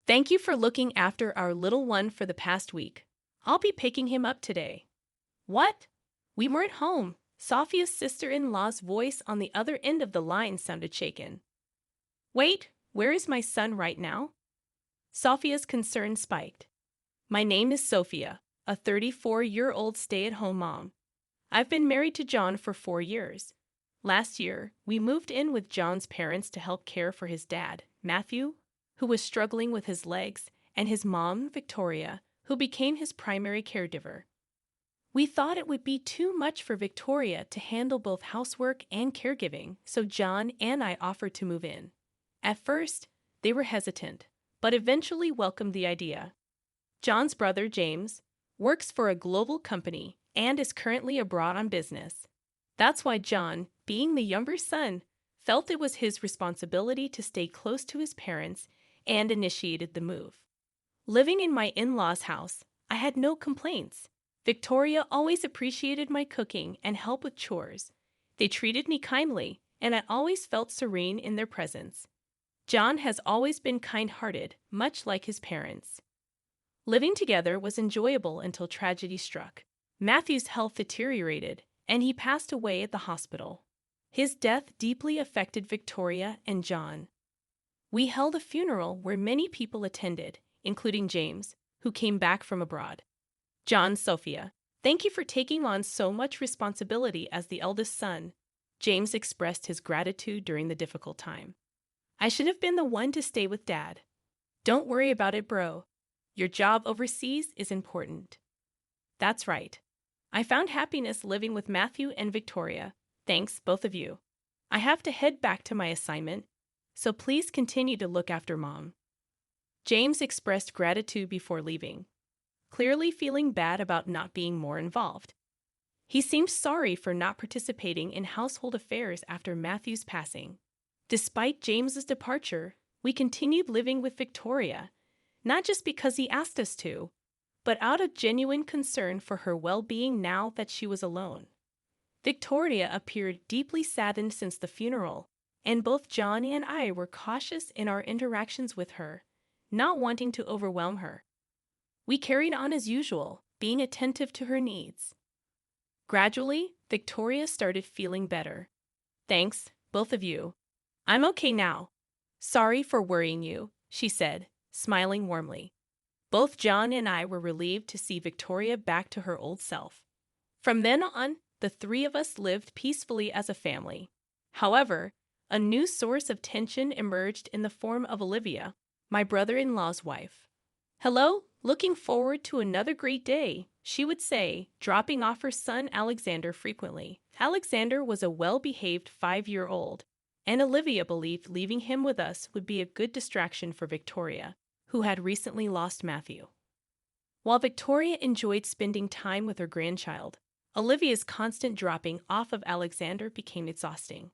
Thank you for looking after our little one for the past week. I'll be picking him up today. What? We weren't home. Sophia's sister-in-law's voice on the other end of the line sounded shaken. Wait, where is my son right now? Sophia's concern spiked. My name is Sophia, a 34-year-old stay-at-home mom. I've been married to John for 4 years. Last year, we moved in with John's parents to help care for his dad, Matthew, who was struggling with his legs, and his mom, Victoria, who became his primary caregiver. We thought it would be too much for Victoria to handle both housework and caregiving, so John and I offered to move in. At first, they were hesitant, but eventually welcomed the idea. John's brother, James, works for a global company and is currently abroad on business. That's why John, being the younger son, felt it was his responsibility to stay close to his parents and initiated the move. Living in my in-laws' house, I had no complaints. Victoria always appreciated my cooking and help with chores. They treated me kindly, and I always felt serene in their presence. John has always been kind-hearted, much like his parents. Living together was enjoyable until tragedy struck. Matthew's health deteriorated, and he passed away at the hospital. His death deeply affected Victoria and John. We held a funeral where many people attended, including James, who came back from abroad. John, Sophia, thank you for taking on so much responsibility as the eldest son. James expressed his gratitude during the difficult time. I should have been the one to stay with Dad. Don't worry about it, bro. Your job overseas is important. That's right. I found happiness living with Matthew and Victoria. Thanks, both of you. I have to head back to my assignment, so please continue to look after Mom. James expressed gratitude before leaving, clearly feeling bad about not being more involved. He seemed sorry for not participating in household affairs after Matthew's passing. Despite James's departure, we continued living with Victoria, not just because he asked us to, but out of genuine concern for her well-being now that she was alone. Victoria appeared deeply saddened since the funeral, and both John and I were cautious in our interactions with her, not wanting to overwhelm her. We carried on as usual, being attentive to her needs. Gradually, Victoria started feeling better. Thanks, both of you. I'm okay now. Sorry for worrying you, she said, smiling warmly. Both John and I were relieved to see Victoria back to her old self. From then on, the three of us lived peacefully as a family. However, a new source of tension emerged in the form of Olivia, my brother-in-law's wife. Hello, looking forward to another great day, she would say, dropping off her son Alexander frequently. Alexander was a well-behaved 5-year-old, and Olivia believed leaving him with us would be a good distraction for Victoria, who had recently lost Matthew. While Victoria enjoyed spending time with her grandchild, Olivia's constant dropping off of Alexander became exhausting.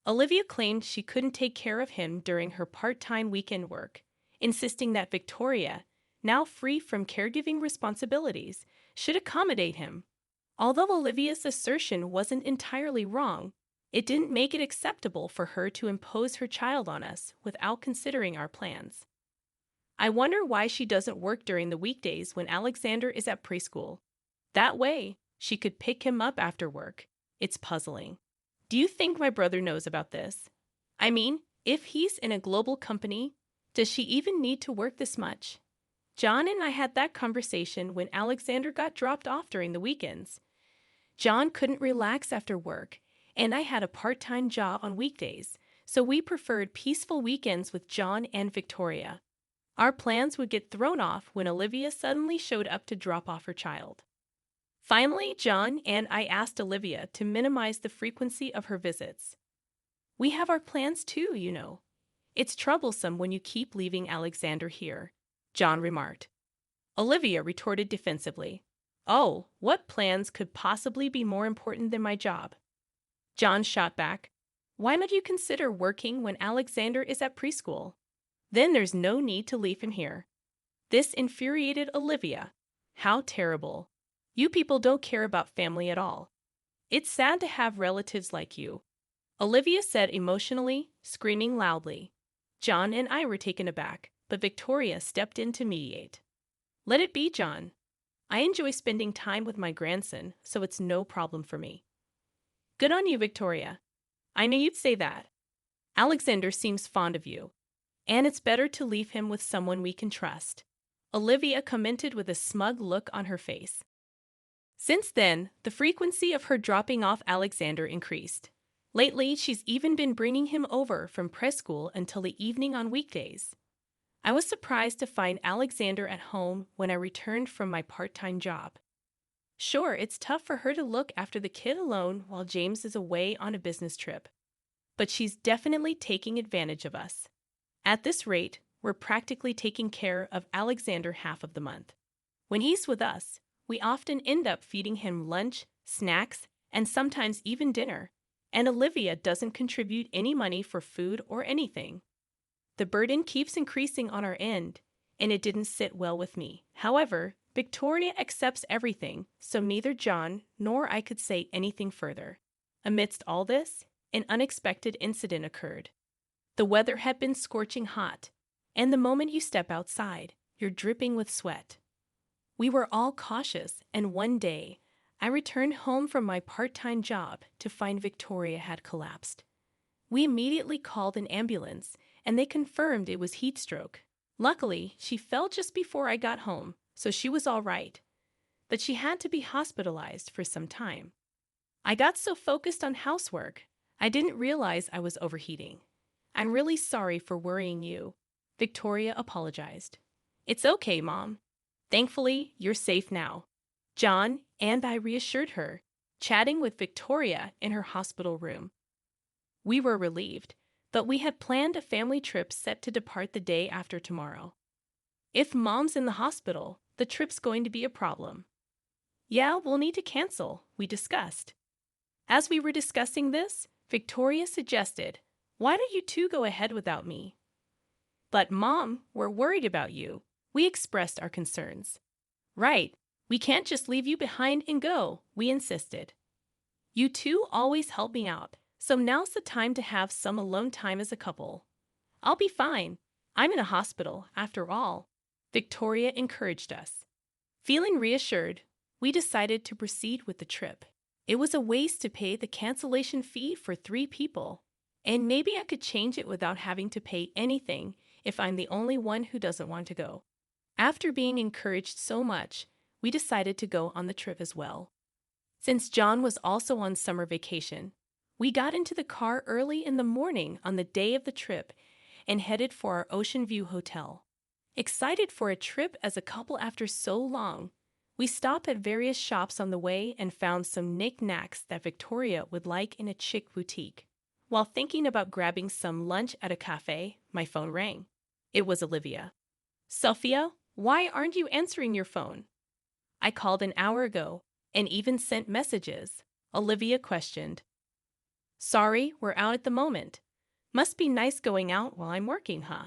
Olivia claimed she couldn't take care of him during her part-time weekend work, insisting that Victoria, now free from caregiving responsibilities, should accommodate him. Although Olivia's assertion wasn't entirely wrong, it didn't make it acceptable for her to impose her child on us without considering our plans. I wonder why she doesn't work during the weekdays when Alexander is at preschool. That way, she could pick him up after work. It's puzzling. Do you think my brother knows about this? I mean, if he's in a global company, does she even need to work this much? John and I had that conversation when Alexander got dropped off during the weekends. John couldn't relax after work, and I had a part-time job on weekdays, so we preferred peaceful weekends with John and Victoria. Our plans would get thrown off when Olivia suddenly showed up to drop off her child. Finally, John and I asked Olivia to minimize the frequency of her visits. We have our plans too, you know. It's troublesome when you keep leaving Alexander here, John remarked. Olivia retorted defensively. Oh, what plans could possibly be more important than my job? John shot back. Why not you consider working when Alexander is at preschool? Then there's no need to leave him here. This infuriated Olivia. How terrible. You people don't care about family at all. It's sad to have relatives like you, Olivia said emotionally, screaming loudly. John and I were taken aback, but Victoria stepped in to mediate. Let it be, John. I enjoy spending time with my grandson, so it's no problem for me. Good on you, Victoria. I knew you'd say that. Alexander seems fond of you, and it's better to leave him with someone we can trust, Olivia commented with a smug look on her face. Since then, the frequency of her dropping off Alexander increased. Lately, she's even been bringing him over from preschool until the evening on weekdays. I was surprised to find Alexander at home when I returned from my part-time job. Sure, it's tough for her to look after the kid alone while James is away on a business trip, but she's definitely taking advantage of us. At this rate, we're practically taking care of Alexander half of the month. When he's with us, we often end up feeding him lunch, snacks, and sometimes even dinner, and Olivia doesn't contribute any money for food or anything. The burden keeps increasing on our end, and it didn't sit well with me. However, Victoria accepts everything, so neither John nor I could say anything further. Amidst all this, an unexpected incident occurred. The weather had been scorching hot, and the moment you step outside, you're dripping with sweat. We were all cautious, and one day, I returned home from my part-time job to find Victoria had collapsed. We immediately called an ambulance, and they confirmed it was heat stroke. Luckily, she fell just before I got home, so she was all right, but she had to be hospitalized for some time. I got so focused on housework, I didn't realize I was overheating. I'm really sorry for worrying you, Victoria apologized. It's okay, Mom. Thankfully, you're safe now. John and I reassured her, chatting with Victoria in her hospital room. We were relieved, but we had planned a family trip set to depart the day after tomorrow. If Mom's in the hospital, the trip's going to be a problem. Yeah, we'll need to cancel, we discussed. As we were discussing this, Victoria suggested, why don't you two go ahead without me? But Mom, we're worried about you. We expressed our concerns. Right, we can't just leave you behind and go, we insisted. You two always help me out, so now's the time to have some alone time as a couple. I'll be fine. I'm in a hospital, after all, Victoria encouraged us. Feeling reassured, we decided to proceed with the trip. It was a waste to pay the cancellation fee for 3 people, and maybe I could change it without having to pay anything if I'm the only one who doesn't want to go. After being encouraged so much, we decided to go on the trip as well. Since John was also on summer vacation, we got into the car early in the morning on the day of the trip and headed for our Ocean View hotel. Excited for a trip as a couple after so long, we stopped at various shops on the way and found some knickknacks that Victoria would like in a chic boutique. While thinking about grabbing some lunch at a cafe, my phone rang. It was Olivia. Sophia, why aren't you answering your phone? I called an hour ago and even sent messages, Olivia questioned. Sorry, we're out at the moment. Must be nice going out while I'm working, huh?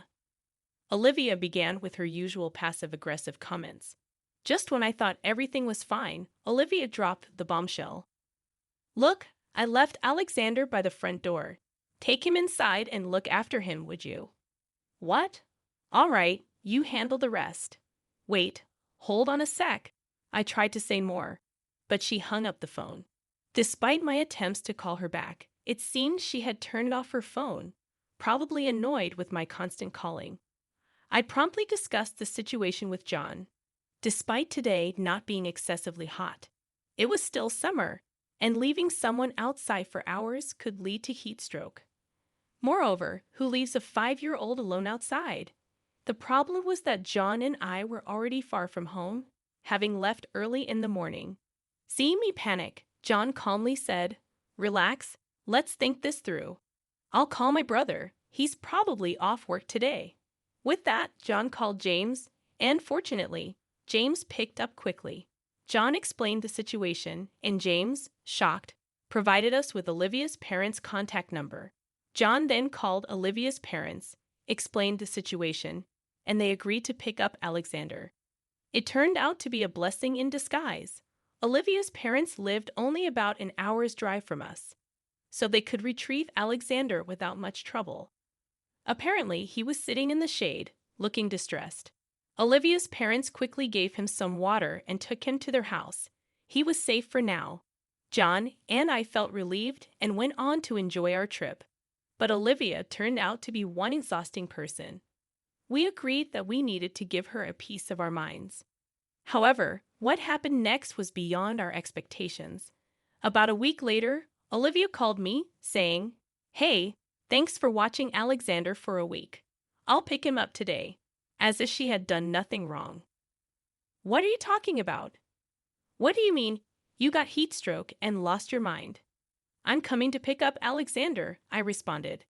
Olivia began with her usual passive-aggressive comments. Just when I thought everything was fine, Olivia dropped the bombshell. Look, I left Alexander by the front door. Take him inside and look after him, would you? What? All right, you handle the rest. Wait, hold on a sec. I tried to say more, but she hung up the phone. Despite my attempts to call her back, it seemed she had turned off her phone, probably annoyed with my constant calling. I promptly discussed the situation with John. Despite today not being excessively hot, it was still summer, and leaving someone outside for hours could lead to heat stroke. Moreover, who leaves a 5-year-old alone outside? The problem was that John and I were already far from home, having left early in the morning. Seeing me panic, John calmly said, Relax, let's think this through. I'll call my brother. He's probably off work today. With that, John called James, and fortunately, James picked up quickly. John explained the situation, and James, shocked, provided us with Olivia's parents' contact number. John then called Olivia's parents, explained the situation, and they agreed to pick up Alexander. It turned out to be a blessing in disguise. Olivia's parents lived only about an hour's drive from us, so they could retrieve Alexander without much trouble. Apparently, he was sitting in the shade, looking distressed. Olivia's parents quickly gave him some water and took him to their house. He was safe for now. John and I felt relieved and went on to enjoy our trip. But Olivia turned out to be one exhausting person. We agreed that we needed to give her a piece of our minds. However, what happened next was beyond our expectations. About a week later, Olivia called me, saying, "Hey, thanks for watching Alexander for a week. I'll pick him up today," as if she had done nothing wrong. "What are you talking about? What do you mean, you got heat stroke and lost your mind?" "I'm coming to pick up Alexander," I responded.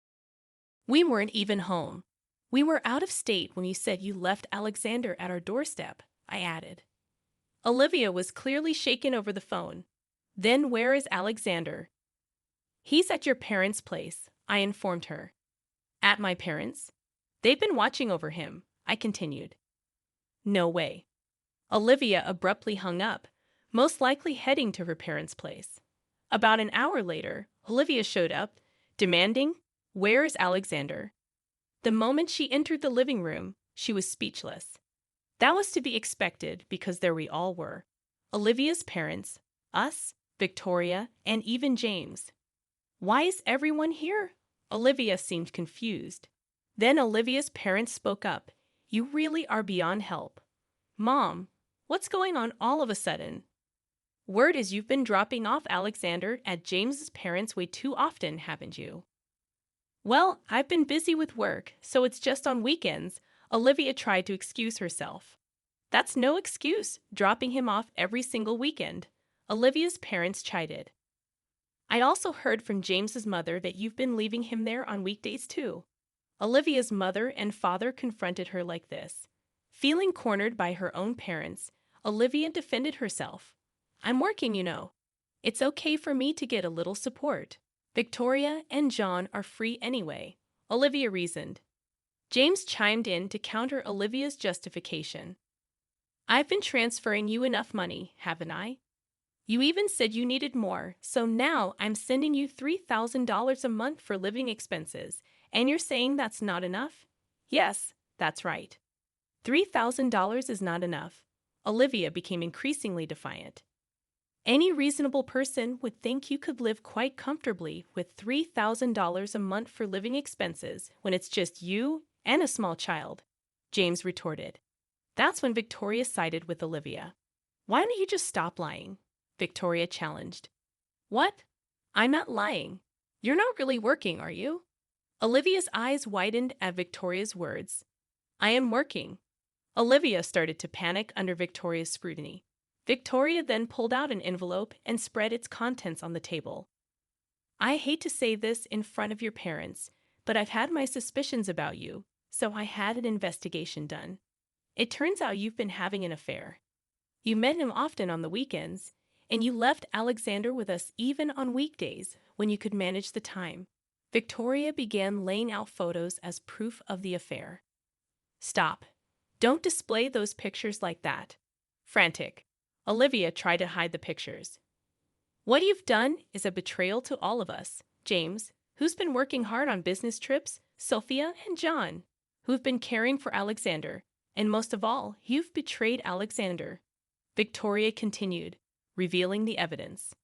"We weren't even home. We were out of state when you said you left Alexander at our doorstep," I added. Olivia was clearly shaken over the phone. "Then where is Alexander?" "He's at your parents' place," I informed her. "At my parents'? They've been watching over him," I continued. "No way." Olivia abruptly hung up, most likely heading to her parents' place. About an hour later, Olivia showed up, demanding, "Where is Alexander?" The moment she entered the living room, she was speechless. That was to be expected because there we all were. Olivia's parents, us, Victoria, and even James. "Why is everyone here?" Olivia seemed confused. Then Olivia's parents spoke up. "You really are beyond help. Mom, what's going on all of a sudden? Word is you've been dropping off Alexander at James's parents' way too often, haven't you?" "Well, I've been busy with work, so it's just on weekends," Olivia tried to excuse herself. "That's no excuse, dropping him off every single weekend," Olivia's parents chided. "I also heard from James's mother that you've been leaving him there on weekdays too." Olivia's mother and father confronted her like this. Feeling cornered by her own parents, Olivia defended herself. "I'm working, you know. It's okay for me to get a little support. Victoria and John are free anyway," Olivia reasoned. James chimed in to counter Olivia's justification. "I've been transferring you enough money, haven't I? You even said you needed more, so now I'm sending you $3,000 a month for living expenses, and you're saying that's not enough?" "Yes, that's right. $3,000 is not enough." Olivia became increasingly defiant. "Any reasonable person would think you could live quite comfortably with $3,000 a month for living expenses when it's just you and a small child," James retorted. That's when Victoria sided with Olivia. "Why don't you just stop lying?" Victoria challenged. "What? I'm not lying. You're not really working, are you?" Olivia's eyes widened at Victoria's words. "I am working." Olivia started to panic under Victoria's scrutiny. Victoria then pulled out an envelope and spread its contents on the table. "I hate to say this in front of your parents, but I've had my suspicions about you, so I had an investigation done. It turns out you've been having an affair. You met him often on the weekends, and you left Alexander with us even on weekdays when you could manage the time." Victoria began laying out photos as proof of the affair. "Stop. Don't display those pictures like that." Frantic, Olivia tried to hide the pictures. "What you've done is a betrayal to all of us. James, who's been working hard on business trips, Sophia and John, who've been caring for Alexander, and most of all, you've betrayed Alexander." Victoria continued, revealing the evidence.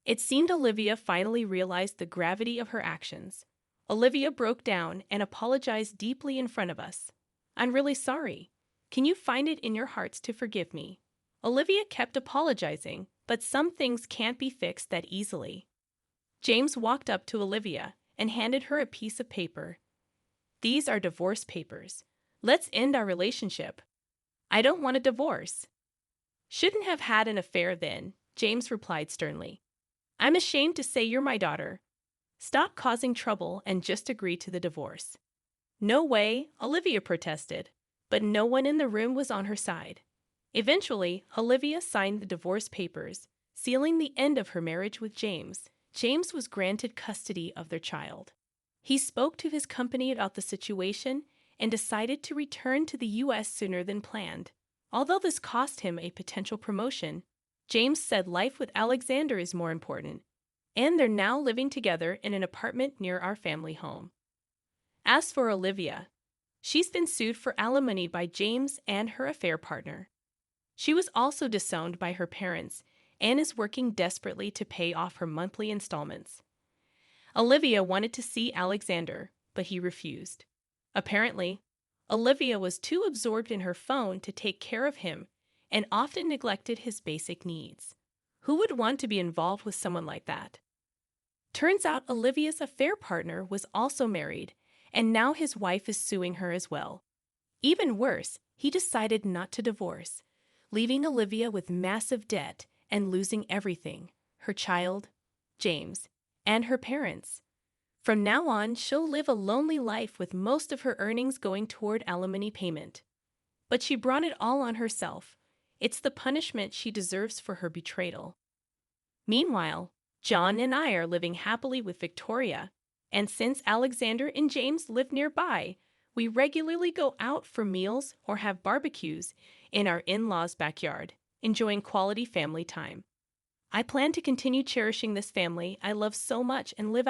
It seemed Olivia finally realized the gravity of her actions. Olivia broke down and apologized deeply in front of us. "I'm really sorry. Can you find it in your hearts to forgive me?" Olivia kept apologizing, but some things can't be fixed that easily. James walked up to Olivia and handed her a piece of paper. "These are divorce papers. Let's end our relationship." "I don't want a divorce." "Shouldn't have had an affair then," James replied sternly. "I'm ashamed to say you're my daughter. Stop causing trouble and just agree to the divorce." "No way," Olivia protested, but no one in the room was on her side. Eventually, Olivia signed the divorce papers, sealing the end of her marriage with James. James was granted custody of their child. He spoke to his company about the situation and decided to return to the U.S. sooner than planned. Although this cost him a potential promotion, James said life with Alexander is more important, and they're now living together in an apartment near our family home. As for Olivia, She's been sued for alimony by James and her affair partner. She was also disowned by her parents and is working desperately to pay off her monthly installments. Olivia wanted to see Alexander, but he refused. Apparently, Olivia was too absorbed in her phone to take care of him and often neglected his basic needs. Who would want to be involved with someone like that? Turns out Olivia's affair partner was also married, and now his wife is suing her as well. Even worse, he decided not to divorce, leaving Olivia with massive debt and losing everything: her child, James, and her parents. From now on, she'll live a lonely life with most of her earnings going toward alimony payment. But she brought it all on herself. It's the punishment she deserves for her betrayal. Meanwhile, John and I are living happily with Victoria, and since Alexander and James live nearby, we regularly go out for meals or have barbecues in our in-laws' backyard, enjoying quality family time. I plan to continue cherishing this family I love so much and live